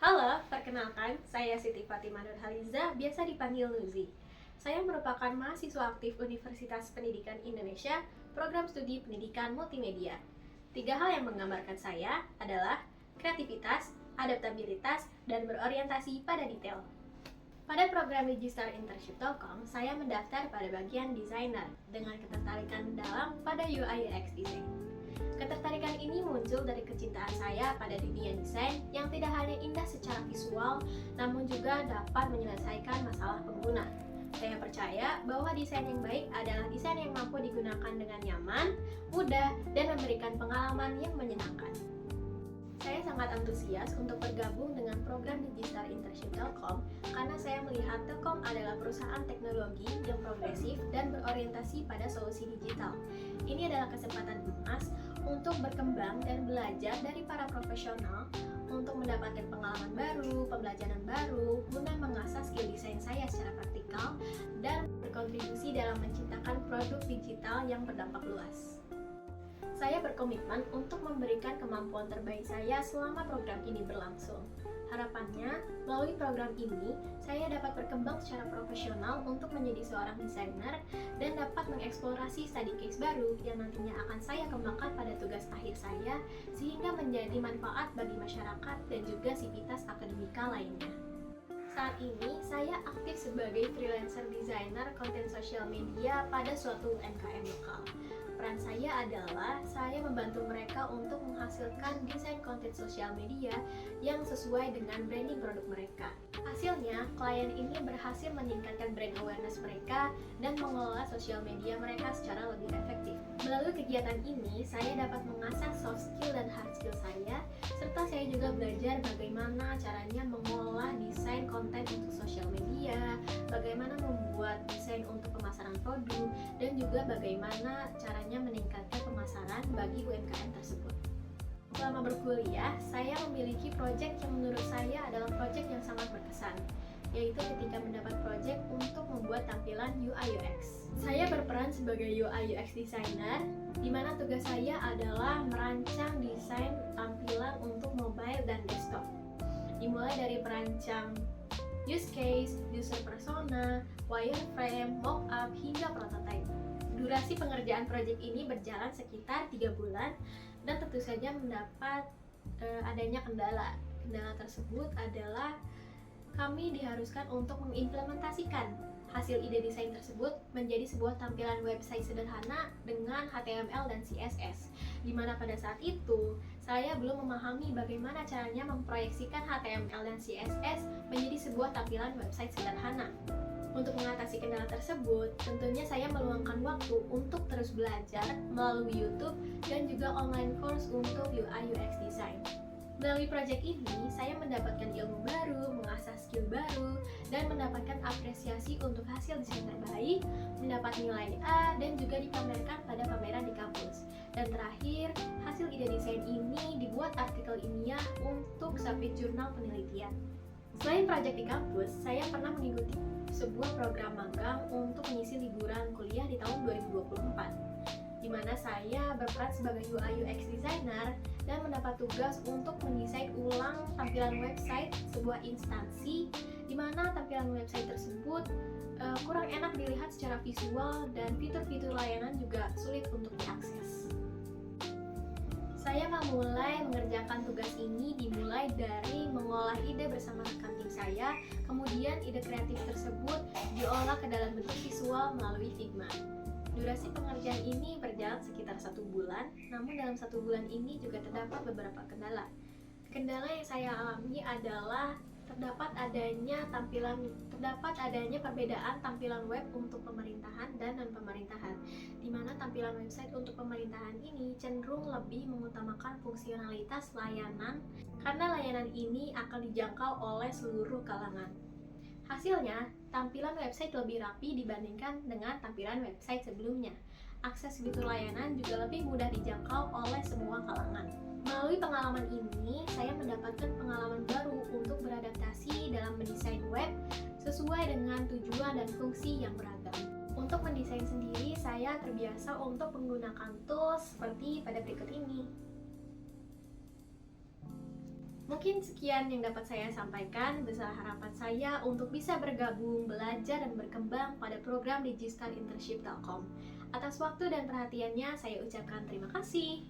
Halo, perkenalkan, saya Siti Fatimah Nurhaliza, biasa dipanggil Nuzi. Saya merupakan mahasiswa aktif Universitas Pendidikan Indonesia, program studi pendidikan multimedia. Tiga hal yang menggambarkan saya adalah kreativitas, adaptabilitas, dan berorientasi pada detail. Pada program Register Internship Telkom, saya mendaftar pada bagian desainer dengan ketertarikan dalam pada UI UX design. Ketertarikan ini muncul dari kecintaan saya pada dunia desain yang tidak hanya indah secara visual, namun juga dapat menyelesaikan masalah pengguna. Saya percaya bahwa desain yang baik adalah desain yang mampu digunakan dengan nyaman, mudah, dan memberikan pengalaman yang menyenangkan. Saya sangat antusias untuk bergabung dengan program Digital Internship Telkom karena saya melihat Telkom adalah perusahaan teknologi yang progresif dan berorientasi pada solusi digital. Ini adalah kesempatan emas untuk berkembang dan belajar dari para profesional untuk mendapatkan pengalaman baru, pembelajaran baru, guna mengasah skill desain saya secara praktikal dan berkontribusi dalam menciptakan produk digital yang berdampak luas. Saya berkomitmen untuk memberikan kemampuan terbaik saya selama program ini berlangsung. Harapannya, melalui program ini, saya dapat berkembang secara profesional untuk menjadi seorang desainer dan dapat mengeksplorasi study case baru yang nantinya akan saya kembangkan pada tugas akhir saya sehingga menjadi manfaat bagi masyarakat dan juga sivitas akademika lainnya. Saat ini, saya aktif sebagai freelancer designer konten sosial media pada suatu UMKM lokal. Peran saya adalah saya membantu mereka untuk menghasilkan desain konten sosial media yang sesuai dengan branding produk mereka. Hasilnya, klien ini berhasil meningkatkan brand awareness mereka dan mengelola sosial media mereka secara lebih efektif. Melalui kegiatan ini, saya dapat mengasah soft skill dan hard skill saya, serta saya juga belajar bagaimana caranya mengolah desain konten untuk sosial media, bagaimana membuat desain untuk pemasaran produk, dan juga bagaimana caranya meningkatkan pemasaran bagi UMKM tersebut. Selama berkuliah, saya memiliki proyek yang menurut saya adalah proyek yang sangat berkesan, yaitu ketika mendapat proyek untuk membuat tampilan UI UX. Saya berperan sebagai UI UX designer, di mana tugas saya adalah merancang desain tampilan untuk mobile dan desktop. Dimulai dari merancang use case, user persona, wireframe, mockup, hingga prototype. Durasi pengerjaan proyek ini berjalan sekitar 3 bulan dan tentu saja mendapat adanya kendala. Kendala tersebut adalah kami diharuskan untuk mengimplementasikan hasil ide desain tersebut menjadi sebuah tampilan website sederhana dengan HTML dan CSS, di mana pada saat itu saya belum memahami bagaimana caranya memproyeksikan HTML dan CSS menjadi sebuah tampilan website sederhana. Untuk mengatasi kendala tersebut, tentunya saya meluangkan waktu untuk terus belajar melalui YouTube dan juga online course untuk UI UX design. Melalui proyek ini, saya mendapatkan ilmu baru, mengasah skill baru, dan mendapatkan apresiasi untuk hasil desain terbaik, mendapat nilai A, dan juga dipamerkan pada pameran di kampus. Dan terakhir, hasil ide desain ini dibuat artikel ilmiah untuk Submit Jurnal Penelitian. Selain proyek di kampus, saya pernah mengikuti sebuah program magang untuk mengisi liburan kuliah di tahun 2024, di mana saya berperan sebagai UI UX designer dan mendapat tugas untuk mendesain ulang tampilan website sebuah instansi, di mana tampilan website tersebut kurang enak dilihat secara visual dan fitur-fitur layanan juga sulit untuk diakses. Saya memulai mengerjakan tugas ini dimulai dari mengolah ide bersama rekan tim saya, kemudian ide kreatif tersebut diolah ke dalam bentuk visual melalui Figma. Durasi pengerjaan ini berjalan sekitar 1 bulan, namun dalam 1 bulan ini juga terdapat beberapa kendala. Kendala yang saya alami adalah terdapat adanya perbedaan tampilan web untuk pemerintahan dan non-pemerintahan, di mana tampilan website untuk pemerintahan ini cenderung lebih mengutamakan fungsionalitas layanan karena layanan ini akan dijangkau oleh seluruh kalangan. Hasilnya, tampilan website lebih rapi dibandingkan dengan tampilan website sebelumnya. Akses fitur layanan juga lebih mudah dijangkau oleh semua kalangan. Melalui pengalaman ini, saya mendapatkan pengalaman baru untuk beradaptasi dalam mendesain web sesuai dengan tujuan dan fungsi yang beragam. Untuk mendesain sendiri, saya terbiasa untuk menggunakan tools seperti pada berikut ini. Mungkin sekian yang dapat saya sampaikan, besar harapan saya untuk bisa bergabung, belajar, dan berkembang pada program Digistar Internship Telkom. Atas waktu dan perhatiannya, saya ucapkan terima kasih.